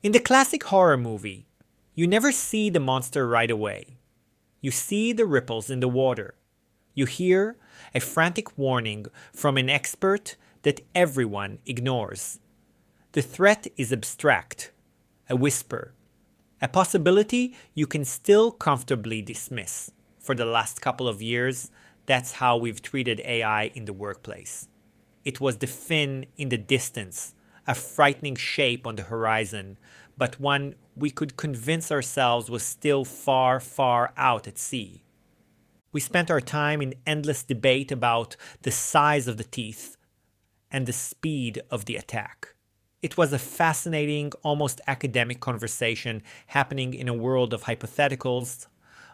In the classic horror movie, you never see the monster right away. You see the ripples in the water. You hear a frantic warning from an expert that everyone ignores. The threat is abstract, a whisper, a possibility you can still comfortably dismiss. For the last couple of years, that's how we've treated AI in the workplace. It was the fin in the distance, a frightening shape on the horizon, but one we could convince ourselves was still far, far out at sea. We spent our time in endless debate about the size of the teeth and the speed of the attack. It was a fascinating, almost academic conversation happening in a world of hypotheticals,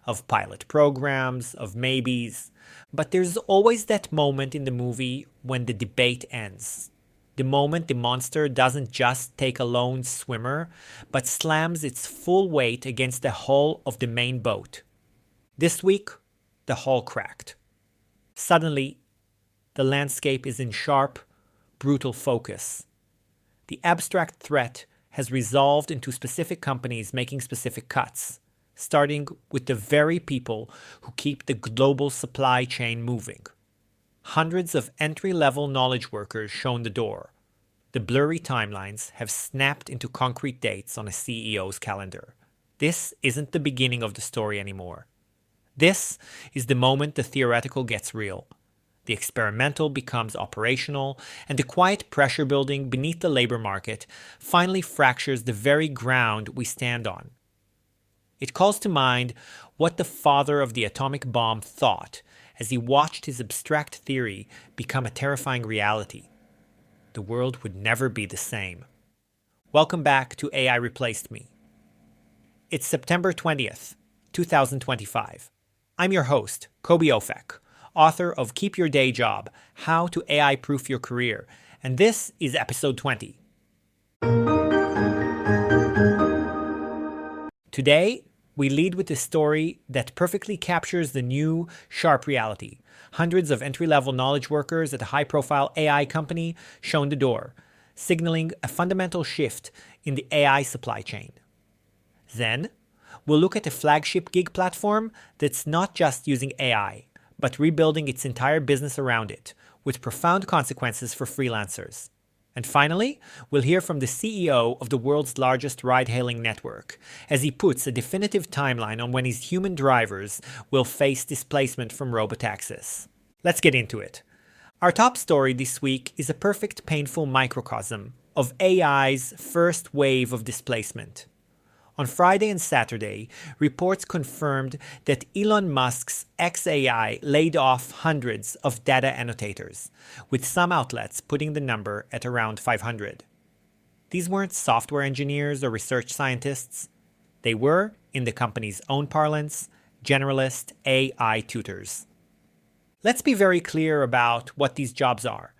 of pilot programs, of maybes. But there's always that moment in the movie when the debate ends. The moment the monster doesn't just take a lone swimmer, but slams its full weight against the hull of the main boat. This week, the hull cracked. Suddenly, the landscape is in sharp, brutal focus. The abstract threat has resolved into specific companies making specific cuts, starting with the very people who keep the global supply chain moving. Hundreds of entry-level knowledge workers shown the door. The blurry timelines have snapped into concrete dates on a CEO's calendar. This isn't the beginning of the story anymore. This is the moment the theoretical gets real. The experimental becomes operational, and the quiet pressure building beneath the labor market finally fractures the very ground we stand on. It calls to mind what the father of the atomic bomb thought as he watched his abstract theory become a terrifying reality. The world would never be the same. Welcome back to AI Replaced Me. It's September 20th, 2025. I'm your host, Koby Ofek, author of Keep Your Day Job, How to AI-Proof Your Career, and this is episode 20. Today, we lead with a story that perfectly captures the new, sharp reality. Hundreds of entry-level knowledge workers at a high-profile AI company shown the door, signaling a fundamental shift in the AI supply chain. Then, we'll look at a flagship gig platform that's not just using AI, but rebuilding its entire business around it, with profound consequences for freelancers. And finally, we'll hear from the CEO of the world's largest ride-hailing network, as he puts a definitive timeline on when his human drivers will face displacement from robotaxis. Let's get into it. Our top story this week is a perfect painful microcosm of AI's first wave of displacement. On Friday and Saturday, reports confirmed that Elon Musk's xAI laid off hundreds of data annotators, with some outlets putting the number at around 500. These weren't software engineers or research scientists. They were, in the company's own parlance, generalist AI tutors. Let's be very clear about what these jobs are.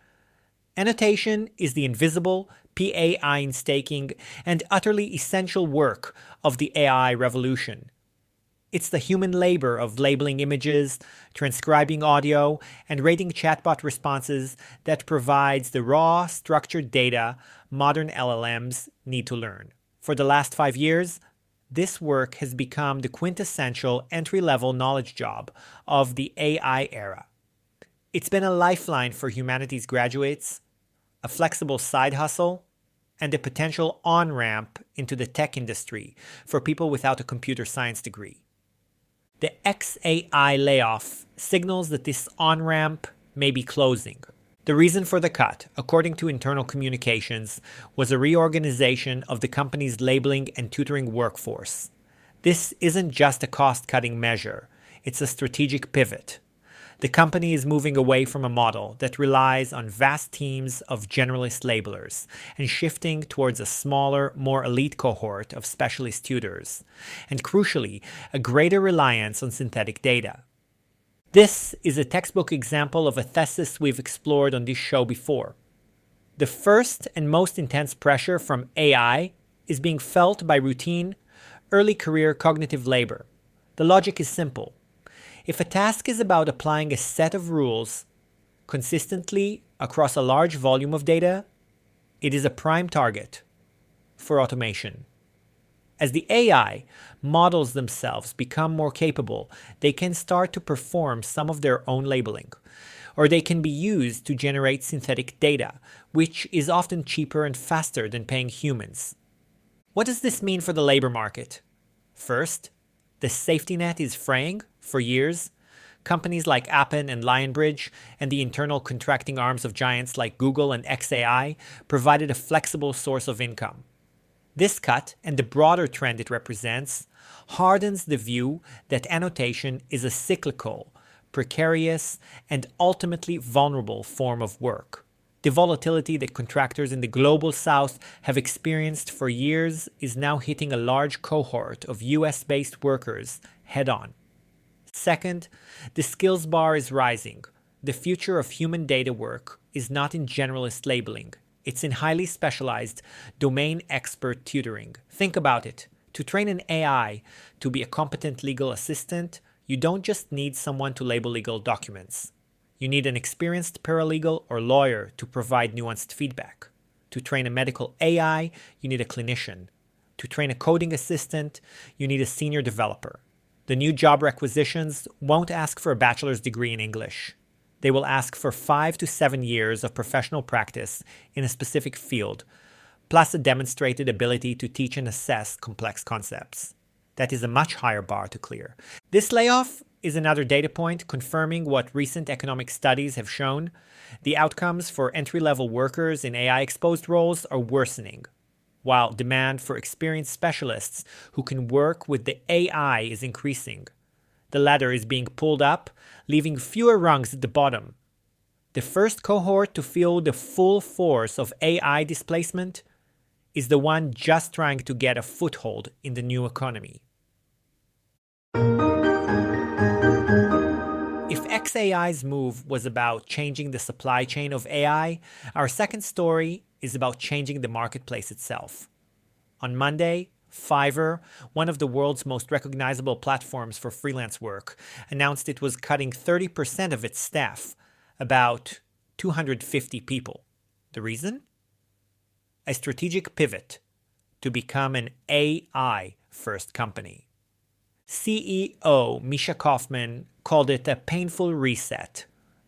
Annotation is the invisible, painstaking, and utterly essential work of the AI revolution. It's the human labor of labeling images, transcribing audio, and rating chatbot responses that provides the raw, structured data modern LLMs need to learn. For the last 5 years, this work has become the quintessential entry-level knowledge job of the AI era. It's been a lifeline for humanities graduates, a flexible side hustle, and a potential on-ramp into the tech industry for people without a computer science degree. The xAI layoff signals that this on-ramp may be closing. The reason for the cut, according to internal communications, was a reorganization of the company's labeling and tutoring workforce. This isn't just a cost-cutting measure, it's a strategic pivot. The company is moving away from a model that relies on vast teams of generalist labelers and shifting towards a smaller, more elite cohort of specialist tutors, and crucially, a greater reliance on synthetic data. This is a textbook example of a thesis we've explored on this show before. The first and most intense pressure from AI is being felt by routine, early career cognitive labor. The logic is simple. If a task is about applying a set of rules consistently across a large volume of data, it is a prime target for automation. As the AI models themselves become more capable, they can start to perform some of their own labeling, or they can be used to generate synthetic data, which is often cheaper and faster than paying humans. What does this mean for the labor market? First, the safety net is fraying for years. Companies like Appen and Lionbridge and the internal contracting arms of giants like Google and XAI provided a flexible source of income. This cut, and the broader trend it represents, hardens the view that annotation is a cyclical, precarious, and ultimately vulnerable form of work. The volatility that contractors in the global south have experienced for years is now hitting a large cohort of US-based workers head-on. Second, the skills bar is rising. The future of human data work is not in generalist labeling. It's in highly specialized domain expert tutoring. Think about it. To train an AI to be a competent legal assistant, you don't just need someone to label legal documents. You need an experienced paralegal or lawyer to provide nuanced feedback. To train a medical AI, you need a clinician. To train a coding assistant, you need a senior developer. The new job requisitions won't ask for a bachelor's degree in English. They will ask for 5 to 7 years of professional practice in a specific field, plus a demonstrated ability to teach and assess complex concepts. That is a much higher bar to clear. This layoff is another data point confirming what recent economic studies have shown. The outcomes for entry-level workers in AI-exposed roles are worsening, while demand for experienced specialists who can work with the AI is increasing. The ladder is being pulled up, leaving fewer rungs at the bottom. The first cohort to feel the full force of AI displacement is the one just trying to get a foothold in the new economy. If XAI's move was about changing the supply chain of AI, our second story is about changing the marketplace itself. On Monday, Fiverr, one of the world's most recognizable platforms for freelance work, announced it was cutting 30% of its staff, about 250 people. The reason? A strategic pivot to become an AI-first company. CEO Misha Kaufman called it a painful reset,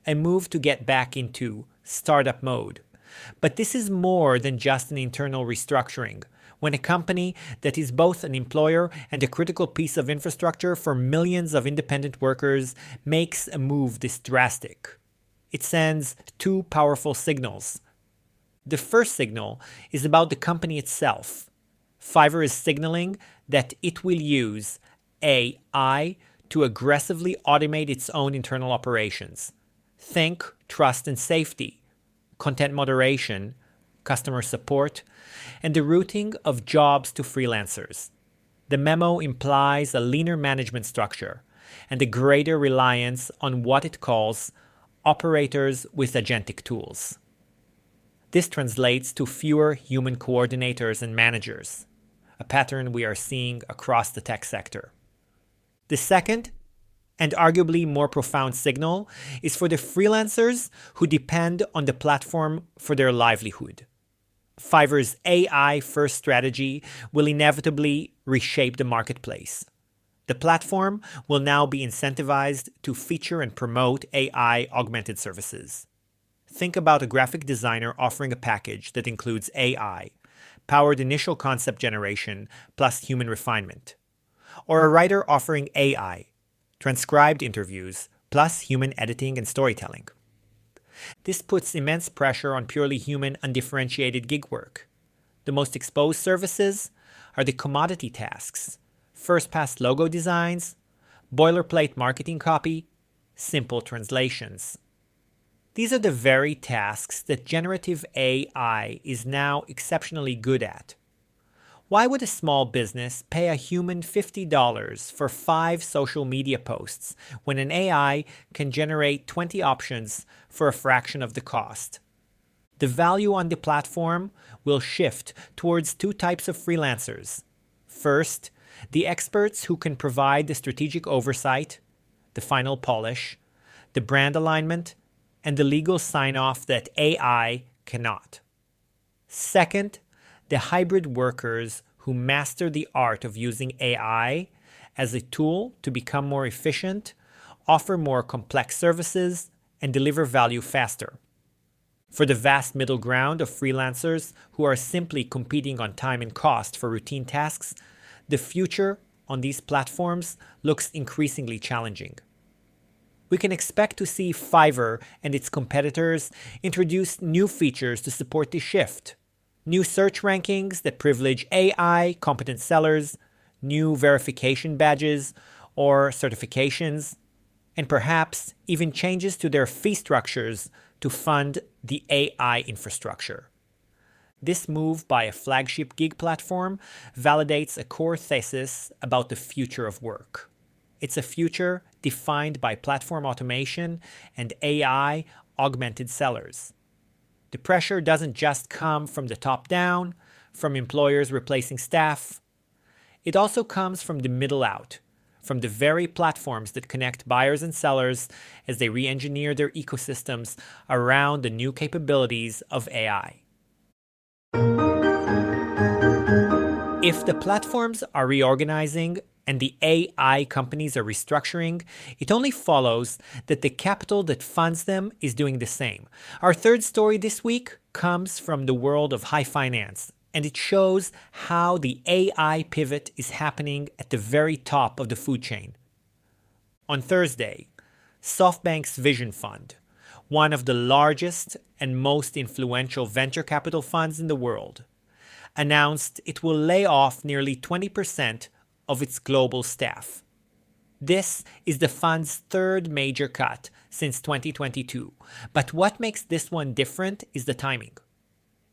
a move to get back into startup mode. But this is more than just an internal restructuring. When a company that is both an employer and a critical piece of infrastructure for millions of independent workers makes a move this drastic, it sends two powerful signals. The first signal is about the company itself. Fiverr is signaling that it will use AI to aggressively automate its own internal operations. Think trust and safety, content moderation, customer support, and the routing of jobs to freelancers. The memo implies a leaner management structure and a greater reliance on what it calls operators with agentic tools. This translates to fewer human coordinators and managers, a pattern we are seeing across the tech sector. The second, and arguably more profound signal, is for the freelancers who depend on the platform for their livelihood. Fiverr's AI-first strategy will inevitably reshape the marketplace. The platform will now be incentivized to feature and promote AI-augmented services. Think about a graphic designer offering a package that includes AI, powered initial concept generation plus human refinement, or a writer offering AI, transcribed interviews plus human editing and storytelling. This puts immense pressure on purely human, undifferentiated gig work. The most exposed services are the commodity tasks: first-pass logo designs, boilerplate marketing copy, simple translations. These are the very tasks that generative AI is now exceptionally good at. Why would a small business pay a human $50 for 5 social media posts when an AI can generate 20 options for a fraction of the cost? The value on the platform will shift towards 2 types of freelancers. First, the experts who can provide the strategic oversight, the final polish, the brand alignment, and the legal sign-off that AI cannot. Second, the hybrid workers who master the art of using AI as a tool to become more efficient, offer more complex services, and deliver value faster. For the vast middle ground of freelancers who are simply competing on time and cost for routine tasks, the future on these platforms looks increasingly challenging. We can expect to see Fiverr and its competitors introduce new features to support this shift. New search rankings that privilege AI competent sellers, new verification badges or certifications, and perhaps even changes to their fee structures to fund the AI infrastructure. This move by a flagship gig platform validates a core thesis about the future of work. It's a future defined by platform automation and AI augmented sellers. The pressure doesn't just come from the top down, from employers replacing staff. It also comes from the middle out, from the very platforms that connect buyers and sellers as they re-engineer their ecosystems around the new capabilities of AI. If the platforms are reorganizing and the AI companies are restructuring, it only follows that the capital that funds them is doing the same. Our third story this week comes from the world of high finance, and it shows how the AI pivot is happening at the very top of the food chain. On Thursday, SoftBank's Vision Fund, one of the largest and most influential venture capital funds in the world, announced it will lay off nearly 20% of its global staff. This is the fund's third major cut since 2022, but what makes this one different is the timing.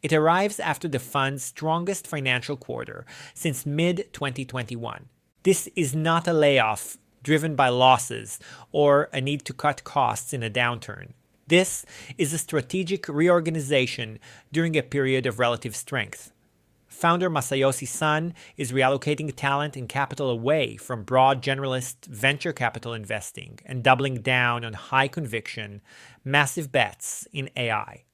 It arrives after the fund's strongest financial quarter since mid-2021. This is not a layoff driven by losses or a need to cut costs in a downturn. This is a strategic reorganization during a period of relative strength. Founder Masayoshi Son is reallocating talent and capital away from broad generalist venture capital investing and doubling down on high conviction, massive bets in AI.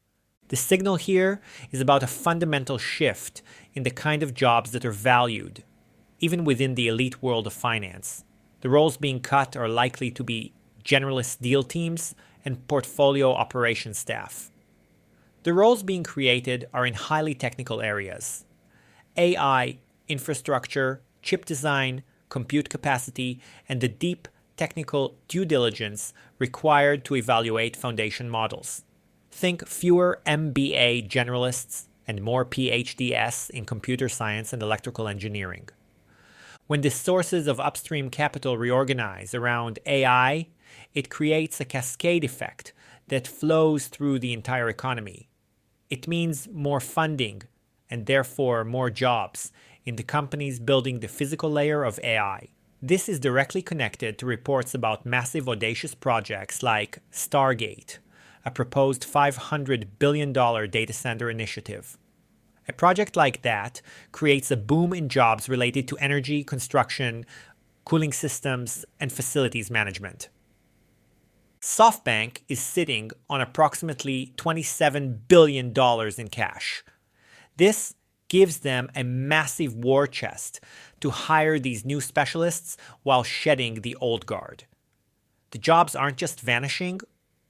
The signal here is about a fundamental shift in the kind of jobs that are valued, even within the elite world of finance. The roles being cut are likely to be generalist deal teams and portfolio operations staff. The roles being created are in highly technical areas: AI, infrastructure, chip design, compute capacity, and the deep technical due diligence required to evaluate foundation models. Think fewer MBA generalists and more PhDs in computer science and electrical engineering. When the sources of upstream capital reorganize around AI, it creates a cascade effect that flows through the entire economy. It means more funding, and therefore more jobs, in the companies building the physical layer of AI. This is directly connected to reports about massive audacious projects like Stargate, a proposed $500 billion data center initiative. A project like that creates a boom in jobs related to energy, construction, cooling systems, and facilities management. SoftBank is sitting on approximately $27 billion in cash. This gives them a massive war chest to hire these new specialists while shedding the old guard. The jobs aren't just vanishing,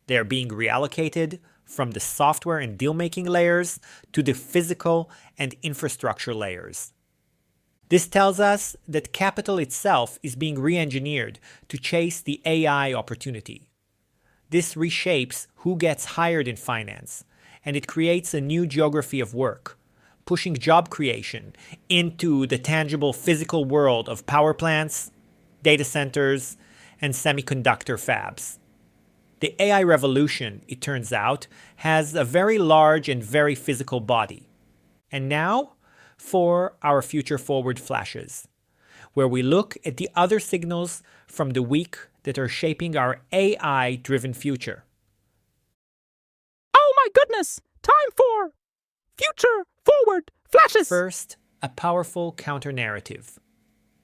they're being reallocated from the software and deal-making layers to the physical and infrastructure layers. This tells us that capital itself is being re-engineered to chase the AI opportunity. This reshapes who gets hired in finance, and it creates a new geography of work, pushing job creation into the tangible physical world of power plants, data centers, and semiconductor fabs. The AI revolution, it turns out, has a very large and very physical body. And now for our future forward flashes, where we look at the other signals from the week that are shaping our AI-driven future. Oh my goodness! Time for Future Forward Flashes! First, a powerful counter-narrative.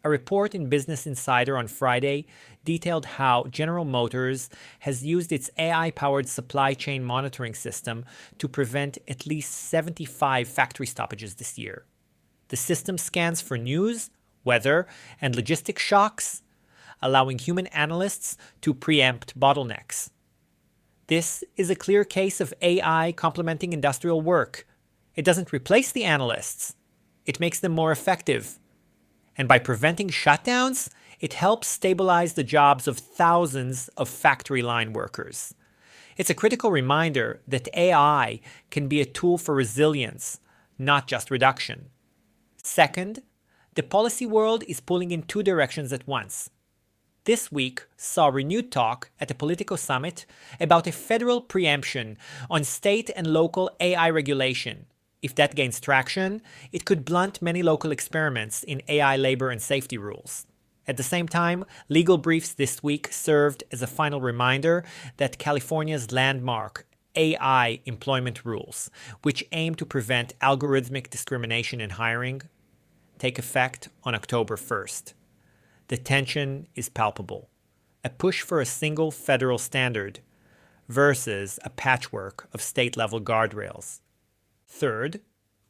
A report in Business Insider on Friday detailed how General Motors has used its AI-powered supply chain monitoring system to prevent at least 75 factory stoppages this year. The system scans for news, weather, and logistic shocks, allowing human analysts to preempt bottlenecks. This is a clear case of AI complementing industrial work. It doesn't replace the analysts, it makes them more effective. And by preventing shutdowns, it helps stabilize the jobs of thousands of factory line workers. It's a critical reminder that AI can be a tool for resilience, not just reduction. Second, the policy world is pulling in two directions at once. This week saw renewed talk at the Politico Summit about a federal preemption on state and local AI regulation. If that gains traction, it could blunt many local experiments in AI labor and safety rules. At the same time, legal briefs this week served as a final reminder that California's landmark AI employment rules, which aim to prevent algorithmic discrimination in hiring, take effect on October 1st. The tension is palpable. A push for a single federal standard versus a patchwork of state-level guardrails. Third,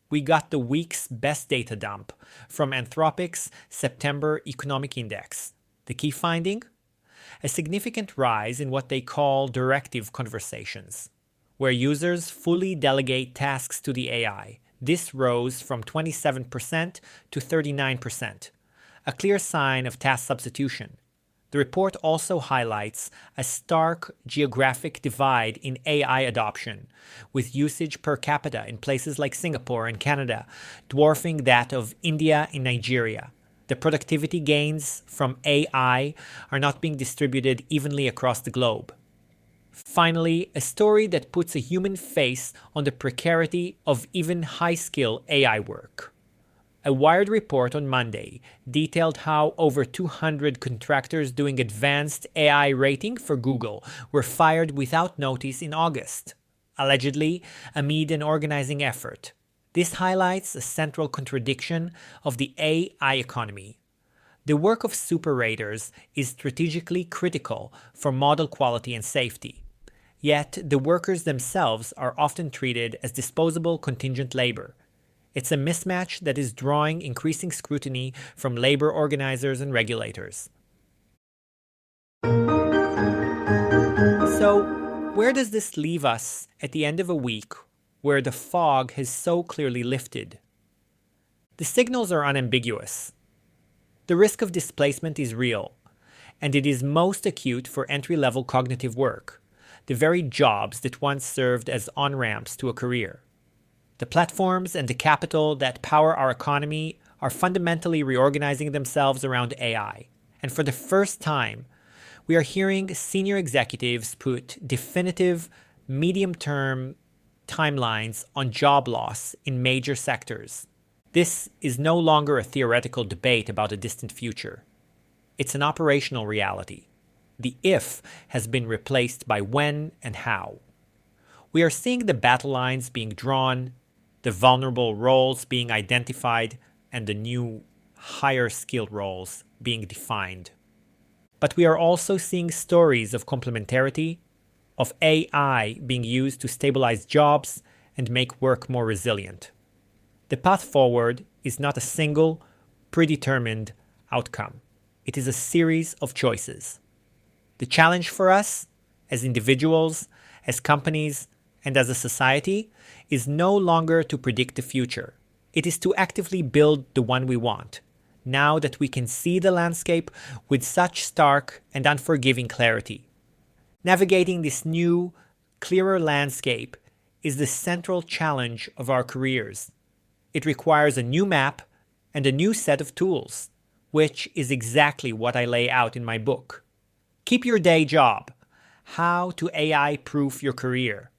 we got the week's best data dump from Anthropic's September Economic Index. The key finding? A significant rise in what they call directive conversations, where users fully delegate tasks to the AI. This rose from 27% to 39%, a clear sign of task substitution. The report also highlights a stark geographic divide in AI adoption, with usage per capita in places like Singapore and Canada dwarfing that of India and Nigeria. The productivity gains from AI are not being distributed evenly across the globe. Finally, a story that puts a human face on the precarity of even high-skill AI work. A Wired report on Monday detailed how over 200 contractors doing advanced AI rating for Google were fired without notice in August, allegedly amid an organizing effort. This highlights a central contradiction of the AI economy. The work of super raters is strategically critical for model quality and safety. Yet, the workers themselves are often treated as disposable contingent labor. It's a mismatch that is drawing increasing scrutiny from labor organizers and regulators. So, where does this leave us at the end of a week where the fog has so clearly lifted? The signals are unambiguous. The risk of displacement is real, and it is most acute for entry-level cognitive work, the very jobs that once served as on-ramps to a career. The platforms and the capital that power our economy are fundamentally reorganizing themselves around AI. And for the first time, we are hearing senior executives put definitive, medium-term timelines on job loss in major sectors. This is no longer a theoretical debate about a distant future. It's an operational reality. The if has been replaced by when and how. We are seeing the battle lines being drawn, the vulnerable roles being identified, and the new, higher-skilled roles being defined. But we are also seeing stories of complementarity, of AI being used to stabilize jobs and make work more resilient. The path forward is not a single, predetermined outcome. It is a series of choices. The challenge for us, as individuals, as companies, and as a society, is no longer to predict the future. It is to actively build the one we want, now that we can see the landscape with such stark and unforgiving clarity. Navigating this new, clearer landscape is the central challenge of our careers. It requires a new map and a new set of tools, which is exactly what I lay out in my book. Keep your day job. How to AI-proof your career.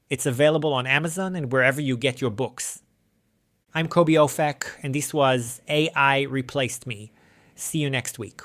It's available on Amazon and wherever you get your books. I'm Koby Ofek, and this was AI Replaced Me. See you next week.